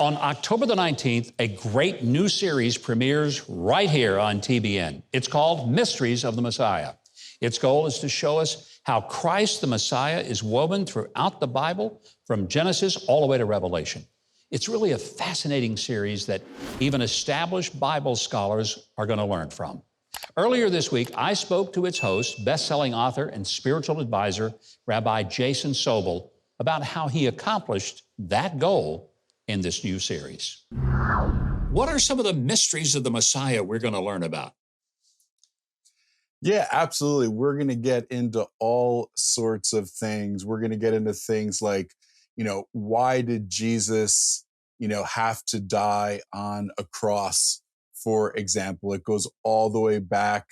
On October the 19th, a great new series premieres right here on TBN. It's called Mysteries of the Messiah. Its goal is to show us how Christ the Messiah is woven throughout the Bible, from Genesis all the way to Revelation. It's really a fascinating series that even established Bible scholars are going to learn from. Earlier this week, I spoke to its host, best-selling author and spiritual advisor, Rabbi Jason Sobel, about how he accomplished that goal in this new series. What are some of the mysteries of the Messiah we're going to learn about? Yeah, absolutely. We're going to get into all sorts of things. We're going to get into things like, why did Jesus, have to die on a cross, for example? It goes all the way back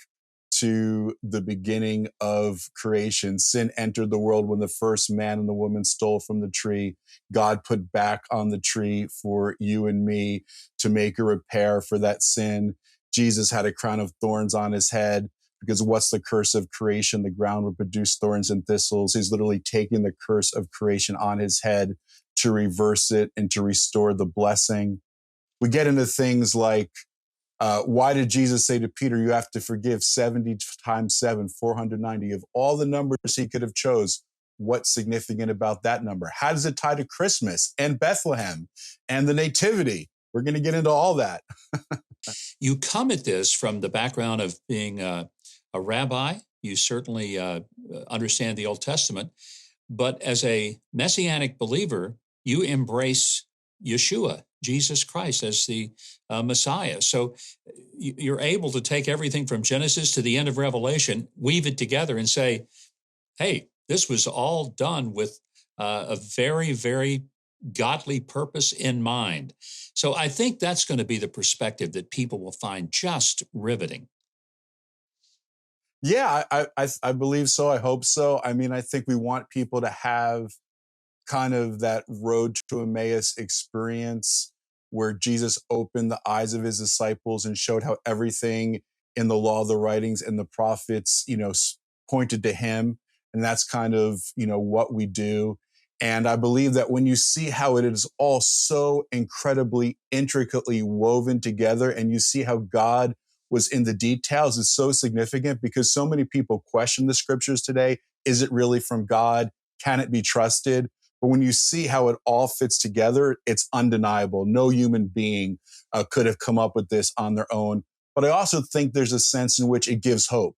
to the beginning of creation. Sin entered the world when the first man and the woman stole from the tree. God put back on the tree for you and me to make a repair for that sin. Jesus had a crown of thorns on his head because what's the curse of creation? The ground would produce thorns and thistles. He's literally taking the curse of creation on his head to reverse it and to restore the blessing. We get into things like, why did Jesus say to Peter, you have to forgive 70 times 7, 490? Of all the numbers he could have chose, what's significant about that number? How does it tie to Christmas and Bethlehem and the Nativity? We're going to get into all that. You come at this from the background of being a rabbi. You certainly understand the Old Testament. But as a Messianic believer, you embrace Yeshua, Jesus Christ, as the Messiah. So you're able to take everything from Genesis to the end of Revelation, weave it together and say, hey, this was all done with a very, very godly purpose in mind. So I think that's going to be the perspective that people will find just riveting. Yeah, I believe so. I hope so. I mean, I think we want people to have kind of that road to Emmaus experience where Jesus opened the eyes of his disciples and showed how everything in the law, the writings, and the prophets, pointed to him. And that's kind of, what we do. And I believe that when you see how it is all so incredibly intricately woven together, and you see how God was in the details, is so significant, because so many people question the scriptures today. Is it really from God? Can it be trusted? But when you see how it all fits together, it's undeniable. No human being could have come up with this on their own. But I also think there's a sense in which it gives hope,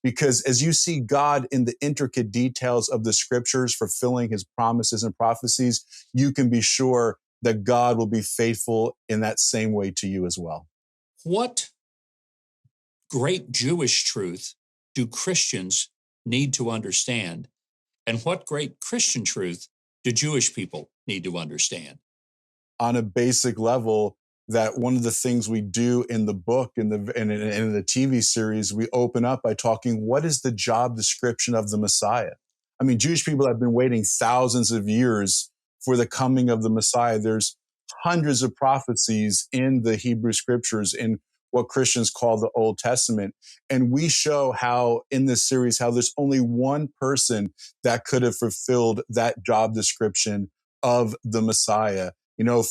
because as you see God in the intricate details of the scriptures fulfilling his promises and prophecies, you can be sure that God will be faithful in that same way to you as well. What great Jewish truth do Christians need to understand? And what great Christian truth do Jewish people need to understand? On a basic level, that one of the things we do in the book, in the TV series, we open up by talking, what is the job description of the Messiah? I mean, Jewish people have been waiting thousands of years for the coming of the Messiah. There's hundreds of prophecies in the Hebrew scriptures, in what Christians call the Old Testament. And we show how in this series, how there's only one person that could have fulfilled that job description of the Messiah.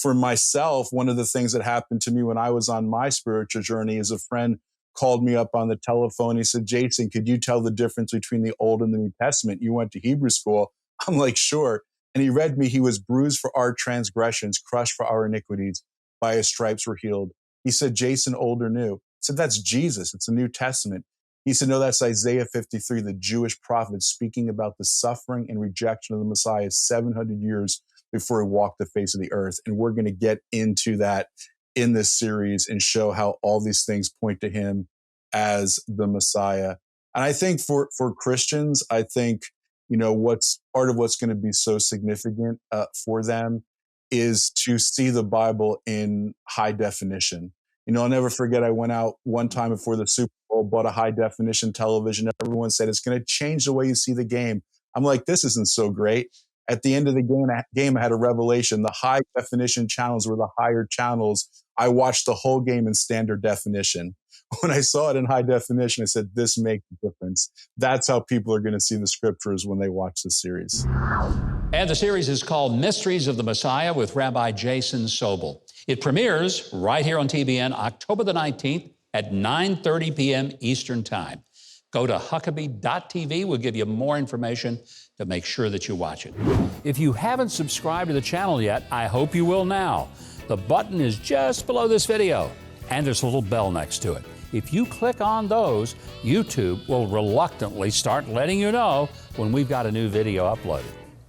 For myself, one of the things that happened to me when I was on my spiritual journey is a friend called me up on the telephone. He said, Jason, could you tell the difference between the Old and the New Testament? You went to Hebrew school. I'm like, sure. And he read me, he was bruised for our transgressions, crushed for our iniquities. By his stripes we're healed. He said, Jason, old or new? I said, that's Jesus. It's the New Testament. He said, no, that's Isaiah 53, the Jewish prophet speaking about the suffering and rejection of the Messiah 700 years before he walked the face of the earth. And we're going to get into that in this series and show how all these things point to him as the Messiah. And I think for Christians, I think, what's part of what's going to be so significant for them is to see the Bible in high definition. I'll never forget, I went out one time before the Super Bowl, bought a high definition television. Everyone said, it's going to change the way you see the game. I'm like, this isn't so great. At the end of the game, I had a revelation. The high definition channels were the higher channels. I watched the whole game in standard definition. When I saw it in high definition, I said, this makes a difference. That's how people are going to see the scriptures when they watch the series. And the series is called Mysteries of the Messiah with Rabbi Jason Sobel. It premieres right here on TBN October the 19th at 9:30 p.m. Eastern Time. Go to Huckabee.tv. We'll give you more information to make sure that you watch it. If you haven't subscribed to the channel yet, I hope you will now. The button is just below this video, and there's a little bell next to it. If you click on those, YouTube will reluctantly start letting you know when we've got a new video uploaded.